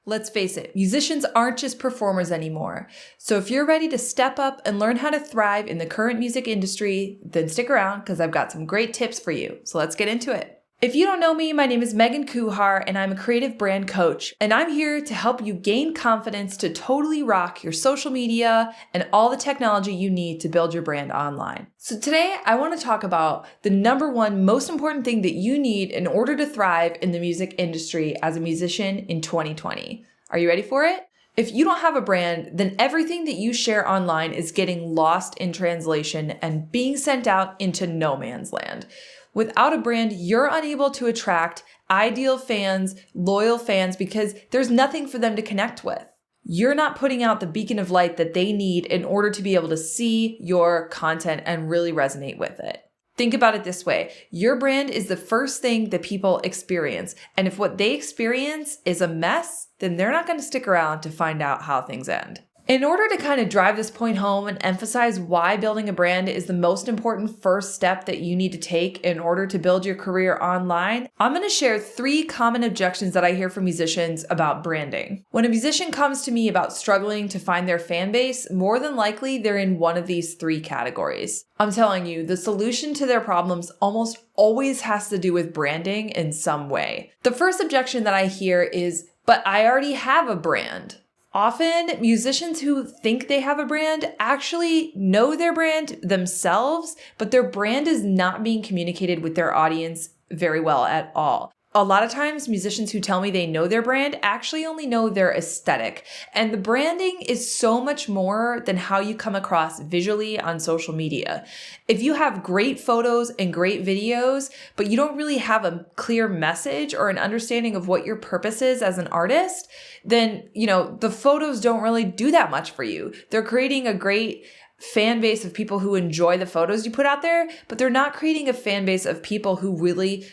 Let's face it, musicians aren't just performers anymore. So if you're ready to step up and learn how to thrive in the current music industry, then stick around because I've got some great tips for you. So let's get into it. If you don't know me, my name is Megan Kuhar and I'm a creative brand coach, and I'm here to help you gain confidence to totally rock your social media and all the technology you need to build your brand online. So today I want to talk about the number one most important thing that you need in order to thrive in the music industry as a musician in 2020. Are you ready for it? If you don't have a brand, then everything that you share online is getting lost in translation and being sent out into no man's land. Without a brand, you're unable to attract ideal fans, loyal fans, because there's nothing for them to connect with. You're not putting out the beacon of light that they need in order to be able to see your content and really resonate with it. Think about it this way. Your brand is the first thing that people experience. And if what they experience is a mess, then they're not going to stick around to find out how things end. In order to kind of drive this point home and emphasize why building a brand is the most important first step that you need to take in order to build your career online, I'm going to share 3 common objections that I hear from musicians about branding. When a musician comes to me about struggling to find their fan base, more than likely they're in one of these 3 categories. I'm telling you, the solution to their problems almost always has to do with branding in some way. The first objection that I hear is, "But I already have a brand." Often, musicians who think they have a brand actually know their brand themselves, but their brand is not being communicated with their audience very well at all. A lot of times, musicians who tell me they know their brand actually only know their aesthetic. And the branding is so much more than how you come across visually on social media. If you have great photos and great videos, but you don't really have a clear message or an understanding of what your purpose is as an artist, then, the photos don't really do that much for you. They're creating a great fan base of people who enjoy the photos you put out there, but they're not creating a fan base of people who really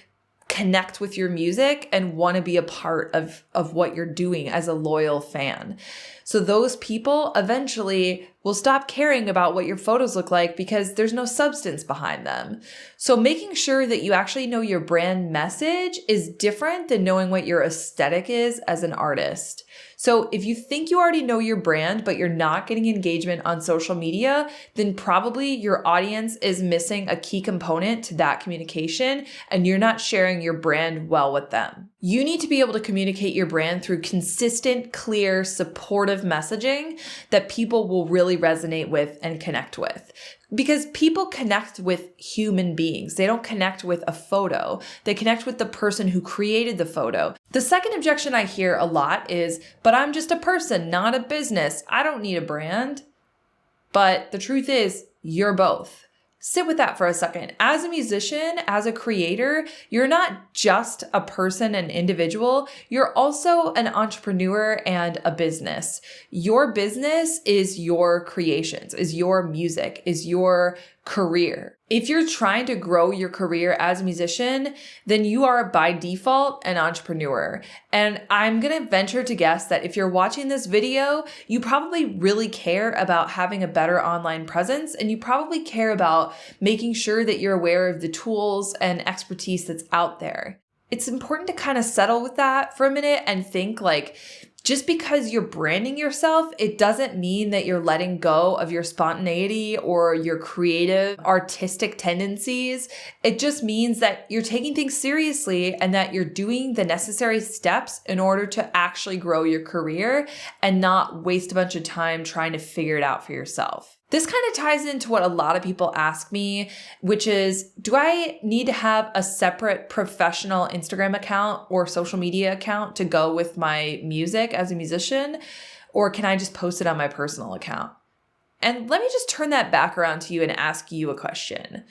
connect with your music and want to be a part of what you're doing as a loyal fan. So those people eventually will stop caring about what your photos look like because there's no substance behind them. So making sure that you actually know your brand message is different than knowing what your aesthetic is as an artist. So if you think you already know your brand, but you're not getting engagement on social media, then probably your audience is missing a key component to that communication and you're not sharing your brand well with them. You need to be able to communicate your brand through consistent, clear, supportive messaging that people will really resonate with and connect with. Because people connect with human beings. They don't connect with a photo. They connect with the person who created the photo. The second objection I hear a lot is, "But I'm just a person, not a business. I don't need a brand." But the truth is, you're both. Sit with that for a second. As a musician, as a creator, you're not just a person, an individual. You're also an entrepreneur and a business. Your business is your creations, is your music, is your career. If you're trying to grow your career as a musician, then you are by default an entrepreneur. And I'm going to venture to guess that if you're watching this video, you probably really care about having a better online presence, and you probably care about making sure that you're aware of the tools and expertise that's out there. It's important to kind of settle with that for a minute and think just because you're branding yourself, it doesn't mean that you're letting go of your spontaneity or your creative, artistic tendencies. It just means that you're taking things seriously and that you're doing the necessary steps in order to actually grow your career and not waste a bunch of time trying to figure it out for yourself. This kind of ties into what a lot of people ask me, which is, do I need to have a separate professional Instagram account or social media account to go with my music as a musician? Or can I just post it on my personal account? And let me just turn that back around to you and ask you a question.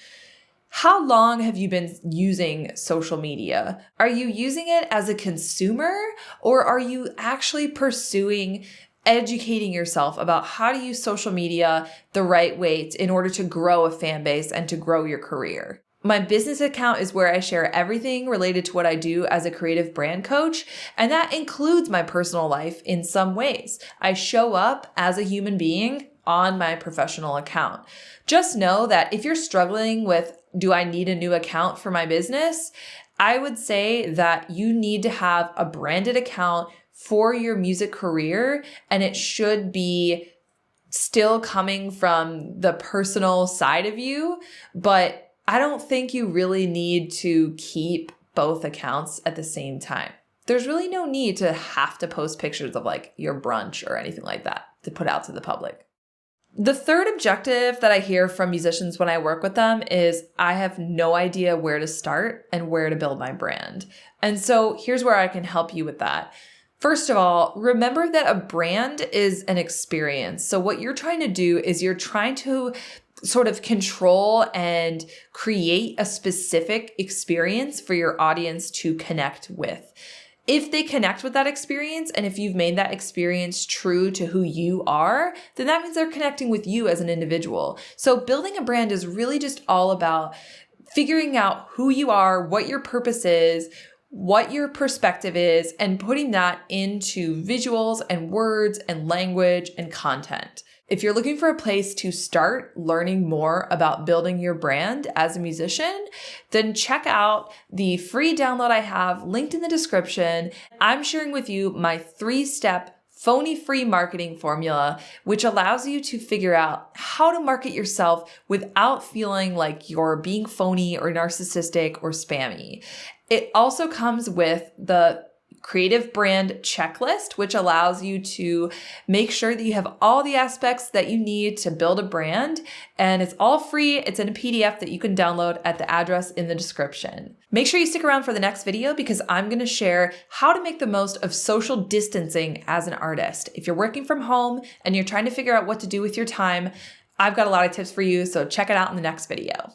How long have you been using social media? Are you using it as a consumer, or are you actually pursuing educating yourself about how to use social media the right way in order to grow a fan base and to grow your career? My business account is where I share everything related to what I do as a creative brand coach, and that includes my personal life in some ways. I show up as a human being on my professional account. Just know that if you're struggling with, do I need a new account for my business? I would say that you need to have a branded account for your music career, and it should be still coming from the personal side of you, but I don't think you really need to keep both accounts at the same time. There's really no need to have to post pictures of like your brunch or anything like that to put out to the public. The third objective that I hear from musicians when I work with them is I have no idea where to start and where to build my brand. And so here's where I can help you with that. First of all, remember that a brand is an experience. So what you're trying to do is you're trying to sort of control and create a specific experience for your audience to connect with. If they connect with that experience, and if you've made that experience true to who you are, then that means they're connecting with you as an individual. So building a brand is really just all about figuring out who you are, what your purpose is, what your perspective is, and putting that into visuals and words and language and content. If you're looking for a place to start learning more about building your brand as a musician, then check out the free download I have linked in the description. I'm sharing with you my 3-step Phony-Free Marketing Formula, which allows you to figure out how to market yourself without feeling like you're being phony or narcissistic or spammy. It also comes with the creative brand checklist, which allows you to make sure that you have all the aspects that you need to build a brand. And it's all free. It's in a PDF that you can download at the address in the description. Make sure you stick around for the next video because I'm going to share how to make the most of social distancing as an artist. If you're working from home and you're trying to figure out what to do with your time, I've got a lot of tips for you. So check it out in the next video.